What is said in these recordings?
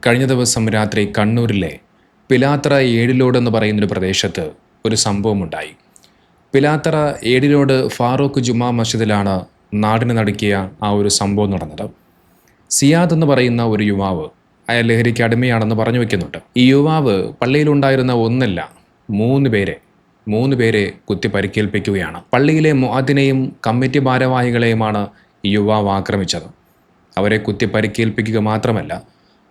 കഴിഞ്ഞ ദിവസം രാത്രി കണ്ണൂരിലെ പിലാത്തറ ഏഴിലോട് എന്ന് പറയുന്നൊരു പ്രദേശത്ത് ഒരു സംഭവമുണ്ടായി. പിലാത്തറ ഏഴിലോട് ഫാറൂഖ് ജുമാ മസ്ജിദിലാണ് നാടിന് നടുക്കിയ ആ ഒരു സംഭവം നടന്നത്. സിയാദ് എന്ന് പറയുന്ന ഒരു യുവാവ് അയാൾ ലഹരിക്ക് അടിമയാണെന്ന് പറഞ്ഞു വെക്കുന്നുണ്ട്. ഈ യുവാവ് പള്ളിയിലുണ്ടായിരുന്ന ഒന്നല്ല മൂന്ന് പേരെ കുത്തി പരിക്കേൽപ്പിക്കുകയാണ്. പള്ളിയിലെ മുഅദ്ദിനെയും കമ്മിറ്റി ഭാരവാഹികളെയുമാണ് ഈ യുവാവ് ആക്രമിച്ചത്. അവരെ കുത്തി പരിക്കേൽപ്പിക്കുക മാത്രമല്ല,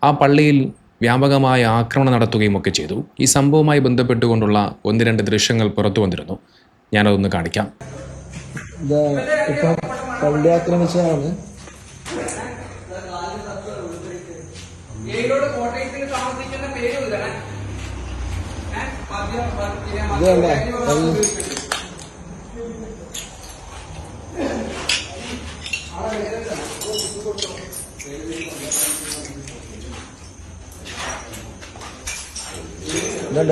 ആ പള്ളിയിൽ വ്യാപകമായ ആക്രമണം നടത്തുകയും ഒക്കെ ചെയ്തു. ഈ സംഭവവുമായി ബന്ധപ്പെട്ടുകൊണ്ടുള്ള ഒന്ന് രണ്ട് ദൃശ്യങ്ങൾ പുറത്തു വന്നിരുന്നു. ഞാനതൊന്ന് കാണിക്കാം. പള്ളി ആക്രമിച്ചതാണ്.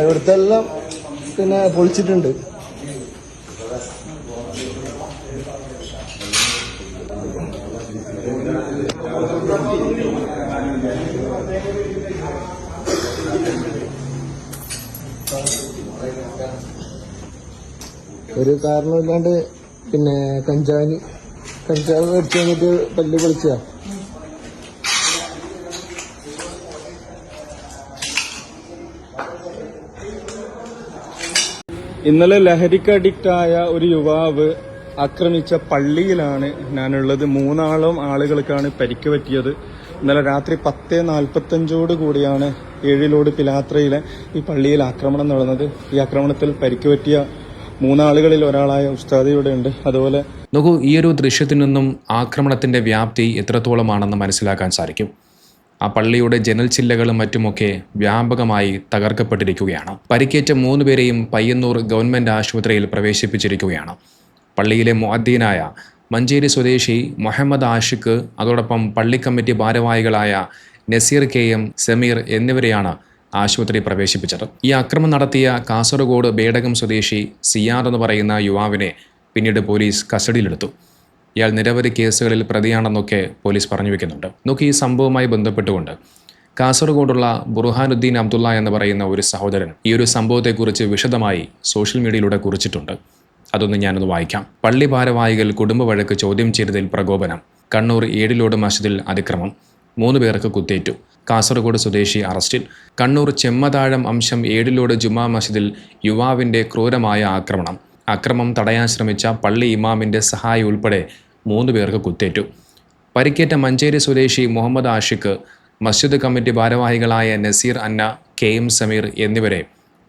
ഇവിടുത്തെ എല്ലാം പിന്നെ പൊളിച്ചിട്ടുണ്ട്. ഒരു കാരണമില്ലാണ്ട് പിന്നെ കഞ്ചാവ് മേടിച്ചു വന്നിട്ട് പല്ല് പൊളിച്ച. ഇന്നലെ ലഹരിക്ക് അഡിക്റ്റായ ഒരു യുവാവ് ആക്രമിച്ച പള്ളിയിലാണ് ഞാനുള്ളത്. 3 ആളുകൾക്കാണ് പരിക്ക് പറ്റിയത്. ഇന്നലെ രാത്രി 10:45 കൂടിയാണ് ഏഴിലോട് പിലാത്രയിലെ ഈ പള്ളിയിൽ ആക്രമണം നടന്നത്. ഈ ആക്രമണത്തിൽ പരിക്ക് പറ്റിയ 3 ആളുകളിൽ ഒരാളായ ഉസ്താദ് ഇവിടെ ഉണ്ട്. അതുപോലെ നോക്കൂ, ഈ ഒരു ദൃശ്യത്തിൽ നിന്നും ആക്രമണത്തിന്റെ വ്യാപ്തി എത്രത്തോളമാണെന്ന് മനസ്സിലാക്കാൻ സാധിക്കും. ആ പള്ളിയുടെ ജനൽ ചില്ലകളും മറ്റുമൊക്കെ വ്യാപകമായി തകർക്കപ്പെട്ടിരിക്കുകയാണ്. പരിക്കേറ്റ 3 പേരെയും പയ്യന്നൂർ ഗവൺമെൻറ് ആശുപത്രിയിൽ പ്രവേശിപ്പിച്ചിരിക്കുകയാണ്. പള്ളിയിലെ മുഅദ്ദീനായ മഞ്ചേരി സ്വദേശി മുഹമ്മദ് ആഷിഖ്, അതോടൊപ്പം പള്ളി കമ്മിറ്റി ഭാരവാഹികളായ നസീർ KM, സമീർ എന്നിവരെയാണ് ആശുപത്രി പ്രവേശിപ്പിച്ചത്. ഈ ആക്രമണം നടത്തിയ കാസർഗോഡ് ബേഡകം സ്വദേശി സിയാദ് എന്ന് പറയുന്ന യുവാവിനെ പിന്നീട് പോലീസ് കസ്റ്റഡിയിലെടുത്തു. ഇയാൾ നിരവധി കേസുകളിൽ പ്രതിയാണെന്നൊക്കെ പോലീസ് പറഞ്ഞു വെക്കുന്നുണ്ട്. നോക്കി, ഈ സംഭവവുമായി ബന്ധപ്പെട്ടുകൊണ്ട് കാസർഗോഡുള്ള ബുർഹാനുദ്ദീൻ അബ്ദുള്ള എന്ന് പറയുന്ന ഒരു സഹോദരൻ ഈ ഒരു സംഭവത്തെക്കുറിച്ച് വിശദമായി സോഷ്യൽ മീഡിയയിലൂടെ കുറിച്ചിട്ടുണ്ട്. അതൊന്ന് ഞാനൊന്ന് വായിക്കാം. പള്ളി ഭാരവാഹികൾ കുടുംബ വഴക്ക് ചോദ്യം ചെയ്തതിൽ പ്രകോപനം. കണ്ണൂർ ഏഴിലോട് മസ്ജിദിൽ അതിക്രമം, 3 പേർക്ക് കുത്തേറ്റു. കാസർഗോഡ് സ്വദേശി അറസ്റ്റിൽ. കണ്ണൂർ ചെമ്മതാഴം അംശം ഏഴിലോട് ജുമാ മസ്ജിദിൽ യുവാവിൻ്റെ ക്രൂരമായ അക്രമം തടയാൻ ശ്രമിച്ച പള്ളി ഇമാമിൻ്റെ സഹായി ഉൾപ്പെടെ 3 പേർക്ക് കുത്തേറ്റു. പരിക്കേറ്റ മഞ്ചേരി സ്വദേശി മുഹമ്മദ് ആഷിഖ്, മസ്ജിദ് കമ്മിറ്റി ഭാരവാഹികളായ നസീർ അന്ന, KM, സമീർ എന്നിവരെ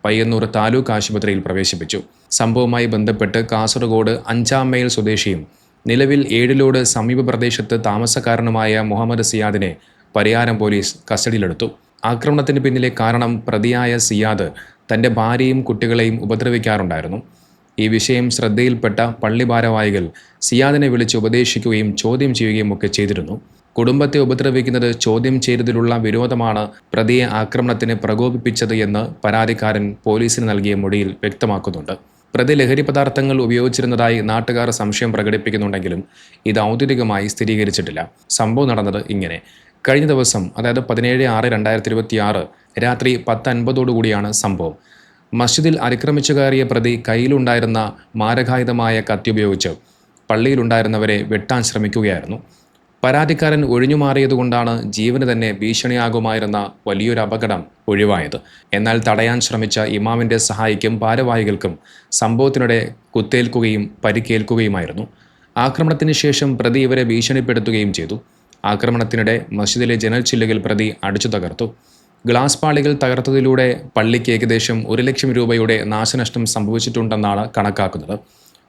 പയ്യന്നൂർ താലൂക്ക് ആശുപത്രിയിൽ പ്രവേശിപ്പിച്ചു. സംഭവവുമായി ബന്ധപ്പെട്ട് കാസർഗോഡ് 5 മൈൽ സ്വദേശിയും നിലവിൽ ഏഴിലോട് സമീപ പ്രദേശത്ത് താമസക്കാരനുമായ മുഹമ്മദ് സിയാദിനെ പരിയാരം പോലീസ് കസ്റ്റഡിയിലെടുത്തു. ആക്രമണത്തിന് പിന്നിലെ കാരണം പ്രതിയായ സിയാദ് തൻ്റെ ഭാര്യയും കുട്ടികളെയും ഉപദ്രവിക്കാറുണ്ടായിരുന്നു. ഈ വിഷയം ശ്രദ്ധയിൽപ്പെട്ട പള്ളി ഭാരവാഹികൾ സിയാദിനെ വിളിച്ച് ഉപദേശിക്കുകയും ചോദ്യം ചെയ്യുകയും ഒക്കെ ചെയ്തിരുന്നു. കുടുംബത്തെ ഉപദ്രവിക്കുന്നത് ചോദ്യം ചെയ്തതിലുള്ള വിരോധമാണ് പ്രതിയെ ആക്രമണത്തിന് പ്രകോപിപ്പിച്ചത് എന്ന് പരാതിക്കാരൻ പോലീസിന് നൽകിയ മൊഴിയിൽ വ്യക്തമാക്കുന്നുണ്ട്. പ്രതി ലഹരി പദാർത്ഥങ്ങൾ ഉപയോഗിച്ചിരുന്നതായി നാട്ടുകാർ സംശയം പ്രകടിപ്പിക്കുന്നുണ്ടെങ്കിലും ഇത് ഔദ്യോഗികമായി സ്ഥിരീകരിച്ചിട്ടില്ല. സംഭവം നടന്നത് ഇങ്ങനെ. കഴിഞ്ഞ ദിവസം, അതായത് 17/6/2026 രാത്രി 10:50 സംഭവം. മസ്ജിദിൽ അതിക്രമിച്ചു കയറിയ പ്രതി കയ്യിലുണ്ടായിരുന്ന മാരകായുധമായ കത്തി ഉപയോഗിച്ച് പള്ളിയിലുണ്ടായിരുന്നവരെ വെട്ടാൻ ശ്രമിക്കുകയായിരുന്നു. പരാതിക്കാരൻ ഒഴിഞ്ഞുമാറിയതുകൊണ്ടാണ് ജീവന് തന്നെ ഭീഷണിയാകുമായിരുന്ന വലിയൊരു അപകടം ഒഴിവായത്. എന്നാൽ തടയാൻ ശ്രമിച്ച ഇമാമിൻ്റെ സഹായിക്കും ഭാരവാഹികൾക്കും സംഭവത്തിനിടെ കുത്തേൽക്കുകയും പരിക്കേൽക്കുകയുമായിരുന്നു. ആക്രമണത്തിന് ശേഷം പ്രതി ഇവരെ ഭീഷണിപ്പെടുത്തുകയും ചെയ്തു. ആക്രമണത്തിനിടെ മസ്ജിദിലെ ജനൽ ചില്ലുകൾ പ്രതി അടിച്ചു തകർത്തു. ഗ്ലാസ് പാളികൾ തകർത്തതിലൂടെ പള്ളിക്ക് ഏകദേശം 1 ലക്ഷം രൂപയുടെ നാശനഷ്ടം സംഭവിച്ചിട്ടുണ്ടെന്നാണ് കണക്കാക്കുന്നത്.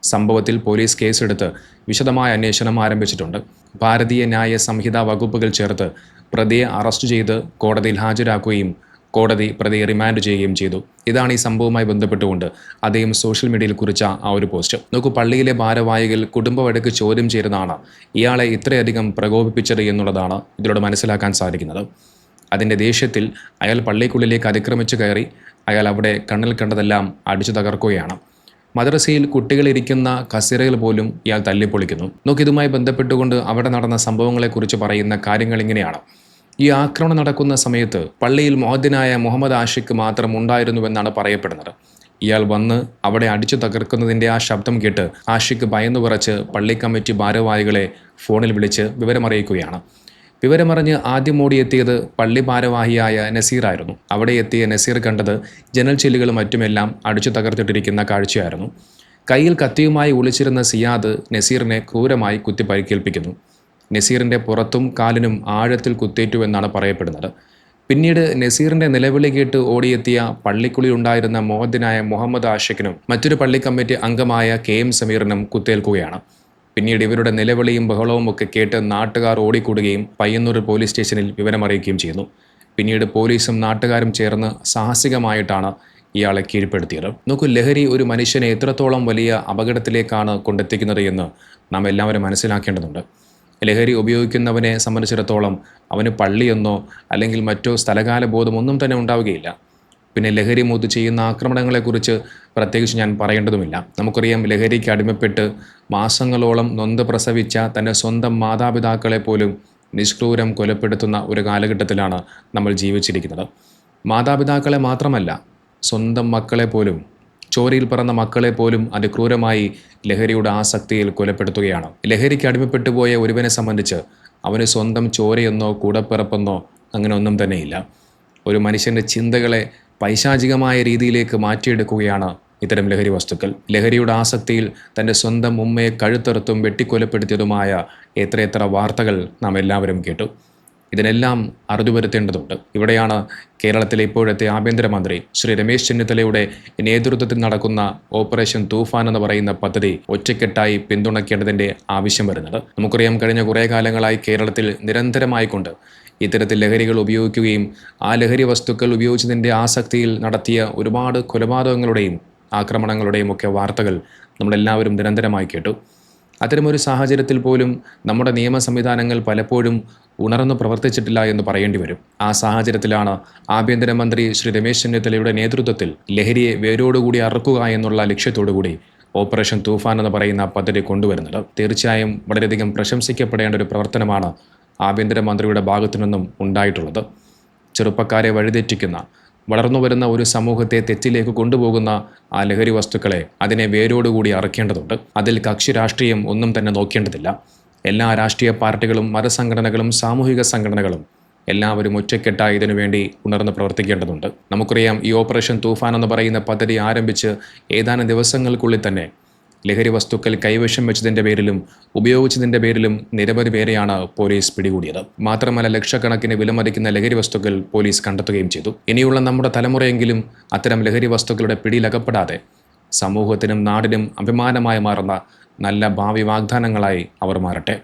സംഭവത്തിൽ പോലീസ് കേസെടുത്ത് വിശദമായ അന്വേഷണം ആരംഭിച്ചിട്ടുണ്ട്. ഭാരതീയ ന്യായ സംഹിത വകുപ്പുകൾ ചേർത്ത് പ്രതിയെ അറസ്റ്റ് ചെയ്ത് കോടതിയിൽ ഹാജരാക്കുകയും കോടതി പ്രതിയെ റിമാൻഡ് ചെയ്യുകയും ചെയ്തു. ഇതാണ് ഈ സംഭവവുമായി ബന്ധപ്പെട്ടുകൊണ്ട് അദ്ദേഹം സോഷ്യൽ മീഡിയയിൽ കുറിച്ച ആ ഒരു പോസ്റ്റ്. നോക്കൂ, പള്ളിയിലെ ഭാരവാഹികൾ കുടുംബ വഴക്ക് ചോദ്യം ചെയ്തതാണ് ഇയാളെ ഇത്രയധികം പ്രകോപിപ്പിച്ചത് എന്നുള്ളതാണ് ഇതിലൂടെ മനസ്സിലാക്കാൻ സാധിക്കുന്നത്. അതിൻ്റെ ദേഷ്യത്തിൽ അയാൾ പള്ളിക്കുള്ളിലേക്ക് അതിക്രമിച്ചു കയറി അയാൾ അവിടെ കണ്ണിൽ കണ്ടതെല്ലാം അടിച്ചു തകർക്കുകയാണ്. മദ്രസയിൽ കുട്ടികളിരിക്കുന്ന കസേരകൾ പോലും ഇയാൾ തല്ലിപ്പൊളിക്കുന്നു. നോക്കി, ഇതുമായി ബന്ധപ്പെട്ടുകൊണ്ട് അവിടെ നടന്ന സംഭവങ്ങളെക്കുറിച്ച് പറയുന്ന കാര്യങ്ങൾ ഇങ്ങനെയാണ്. ഈ ആക്രമണം നടക്കുന്ന സമയത്ത് പള്ളിയിൽ മുഅദ്ദിനായ മുഹമ്മദ് ആഷിഖ് മാത്രം ഉണ്ടായിരുന്നുവെന്നാണ് പറയപ്പെടുന്നത്. ഇയാൾ വന്ന് അവിടെ അടിച്ചു തകർക്കുന്നതിൻ്റെ ആ ശബ്ദം കേട്ട് ആഷിഖ് ഭയന്നു വിറച്ച് പള്ളി കമ്മിറ്റി ഭാരവാഹികളെ ഫോണിൽ വിളിച്ച് വിവരമറിയിക്കുകയാണ്. വിവരമറിഞ്ഞ് ആദ്യം ഓടിയെത്തിയത് പള്ളി ഭാരവാഹിയായ നസീറായിരുന്നു. അവിടെ എത്തിയ നസീർ കണ്ടത് ജനൽ ചില്ലുകളും മറ്റുമെല്ലാം അടിച്ചു തകർത്തിട്ടിരിക്കുന്ന കാഴ്ചയായിരുന്നു. കയ്യിൽ കത്തിയുമായി ഒളിച്ചിരുന്ന സിയാദ് നസീറിനെ ക്രൂരമായി കുത്തി പരിക്കേൽപ്പിക്കുന്നു. നസീറിൻ്റെ പുറത്തും കാലിനും ആഴത്തിൽ കുത്തേറ്റുവെന്നാണ് പറയപ്പെടുന്നത്. പിന്നീട് നസീറിൻ്റെ നിലവിളി കേട്ട് ഓടിയെത്തിയ പള്ളിക്കുള്ളിലുണ്ടായിരുന്ന മുഅദ്ദിനായ മുഹമ്മദ് ആഷിഖിനും മറ്റൊരു പള്ളി കമ്മിറ്റി അംഗമായ KM സമീറിനും കുത്തേൽക്കുകയാണ്. പിന്നീട് ഇവരുടെ നിലവിളിയും ബഹളവും ഒക്കെ കേട്ട് നാട്ടുകാർ ഓടിക്കൂടുകയും പയ്യന്നൂർ പോലീസ് സ്റ്റേഷനിൽ വിവരമറിയിക്കുകയും ചെയ്യുന്നു. പിന്നീട് പോലീസും നാട്ടുകാരും ചേർന്ന് സാഹസികമായിട്ടാണ് ഇയാളെ കീഴ്പ്പെടുത്തിയത്. നോക്കൂ, ലഹരി ഒരു മനുഷ്യനെ എത്രത്തോളം വലിയ അപകടത്തിലേക്കാണ് കൊണ്ടെത്തിക്കുന്നത് എന്ന് നാം എല്ലാവരും മനസ്സിലാക്കേണ്ടതുണ്ട്. ലഹരി ഉപയോഗിക്കുന്നവനെ സംബന്ധിച്ചിടത്തോളം അവന് പള്ളിയെന്നോ അല്ലെങ്കിൽ മറ്റോ സ്ഥലകാല ബോധമൊന്നും തന്നെ ഉണ്ടാവുകയില്ല. പിന്നെ ലഹരി മൂത്ത് ചെയ്യുന്ന ആക്രമണങ്ങളെക്കുറിച്ച് പ്രത്യേകിച്ച് ഞാൻ പറയേണ്ടതുമില്ല. നമുക്കറിയാം, ലഹരിക്ക് അടിമപ്പെട്ട് മാസങ്ങളോളം നൊന്ത് പ്രസവിച്ച തൻ്റെ സ്വന്തം മാതാപിതാക്കളെ പോലും നിഷ്ക്രൂരം കൊലപ്പെടുത്തുന്ന ഒരു കാലഘട്ടത്തിലാണ് നമ്മൾ ജീവിച്ചിരിക്കുന്നത്. മാതാപിതാക്കളെ മാത്രമല്ല, സ്വന്തം മക്കളെ പോലും, ചോരയിൽ പിറന്ന മക്കളെ പോലും അതിക്രൂരമായി ലഹരിയുടെ ആസക്തിയിൽ കൊലപ്പെടുത്തുകയാണ്. ലഹരിക്ക് അടിമപ്പെട്ടു പോയ ഒരുവനെ സംബന്ധിച്ച് അവന് സ്വന്തം ചോരയെന്നോ കൂടപ്പിറപ്പെന്നോ അങ്ങനെ ഒന്നും തന്നെയില്ല. ഒരു മനുഷ്യൻ്റെ ചിന്തകളെ പൈശാചികമായ രീതിയിലേക്ക് മാറ്റിയെടുക്കുകയാണ് ഇത്തരം ലഹരി വസ്തുക്കൾ. ലഹരിയുടെ ആസക്തിയിൽ തൻ്റെ സ്വന്തം ഉമ്മയെ കഴുത്തറുത്തും വെട്ടിക്കൊലപ്പെടുത്തിയതുമായ എത്രയെത്ര വാർത്തകൾ നാം എല്ലാവരും കേട്ടു. ഇതിനെല്ലാം അറുതി വരുത്തേണ്ടതുണ്ട്. ഇവിടെയാണ് കേരളത്തിലെ ഇപ്പോഴത്തെ ആഭ്യന്തരമന്ത്രി ശ്രീ രമേശ് ചെന്നിത്തലയുടെ നേതൃത്വത്തിൽ നടക്കുന്ന ഓപ്പറേഷൻ തൂഫാൻ എന്ന് പറയുന്ന പദ്ധതി ഒറ്റക്കെട്ടായി പിന്തുണയ്ക്കേണ്ടതിൻ്റെ ആവശ്യം വരുന്നത്. നമുക്കറിയാം, കഴിഞ്ഞ കുറേ കാലങ്ങളായി കേരളത്തിൽ നിരന്തരമായിക്കൊണ്ട് ഇത്തരത്തിൽ ലഹരികൾ ഉപയോഗിക്കുകയും ആ ലഹരി വസ്തുക്കൾ ഉപയോഗിച്ചതിൻ്റെ ആസക്തിയിൽ നടത്തിയ ഒരുപാട് കൊലപാതകങ്ങളുടെയും ആക്രമണങ്ങളുടെയും ഒക്കെ വാർത്തകൾ നമ്മളെല്ലാവരും നിരന്തരമായി കേട്ടു. അത്തരമൊരു സാഹചര്യത്തിൽ പോലും നമ്മുടെ നിയമ സംവിധാനങ്ങൾ പലപ്പോഴും ഉണർന്ന് പ്രവർത്തിച്ചിട്ടില്ല എന്ന് പറയേണ്ടി വരും. ആ സാഹചര്യത്തിലാണ് ആഭ്യന്തരമന്ത്രി ശ്രീ രമേശ് ചെന്നിത്തലയുടെ നേതൃത്വത്തിൽ ലഹരിയെ വേരോടുകൂടി അറുക്കുക എന്നുള്ള ലക്ഷ്യത്തോടുകൂടി ഓപ്പറേഷൻ തൂഫാൻ എന്ന് പറയുന്ന പദ്ധതി കൊണ്ടുവരുന്നത്. തീർച്ചയായും വളരെയധികം പ്രശംസിക്കപ്പെടേണ്ട ഒരു പ്രവർത്തനമാണ് ആഭ്യന്തരമന്ത്രിയുടെ ഭാഗത്തു നിന്നും ഉണ്ടായിട്ടുള്ളത്. ചെറുപ്പക്കാരെ വഴിതെറ്റിക്കുന്ന, വളർന്നു വരുന്ന ഒരു സമൂഹത്തെ തെറ്റിലേക്ക് കൊണ്ടുപോകുന്ന ആ ലഹരി വസ്തുക്കളെ അതിനെ വേരോടുകൂടി അറക്കേണ്ടതുണ്ട്. അതിൽ കക്ഷി രാഷ്ട്രീയം ഒന്നും തന്നെ നോക്കേണ്ടതില്ല. എല്ലാ രാഷ്ട്രീയ പാർട്ടികളും മതസംഘടനകളും സാമൂഹിക സംഘടനകളും എല്ലാവരും ഒറ്റക്കെട്ടായി ഇതിനുവേണ്ടി ഉണർന്ന് പ്രവർത്തിക്കേണ്ടതുണ്ട്. നമുക്കറിയാം, ഈ ഓപ്പറേഷൻ തൂഫാൻ എന്ന് പറയുന്ന പദ്ധതി ആരംഭിച്ച് ഏതാനും ദിവസങ്ങൾക്കുള്ളിൽ തന്നെ ലഹരി വസ്തുക്കൾ കൈവശം വെച്ചതിൻ്റെ പേരിലും ഉപയോഗിച്ചതിൻ്റെ പേരിലും നിരവധി പേരെയാണ് പോലീസ് പിടികൂടിയത്. മാത്രമല്ല, ലക്ഷക്കണക്കിന് വിലമതിക്കുന്ന ലഹരി വസ്തുക്കൾ പോലീസ് കണ്ടെത്തുകയും ചെയ്തു. ഇനിയുള്ള നമ്മുടെ തലമുറയെങ്കിലും അത്തരം ലഹരി വസ്തുക്കളുടെ പിടിയിലകപ്പെടാതെ സമൂഹത്തിനും നാടിനും അഭിമാനമായി മാറുന്ന നല്ല ഭാവി വാഗ്ദാനങ്ങളായി അവർ മാറട്ടെ.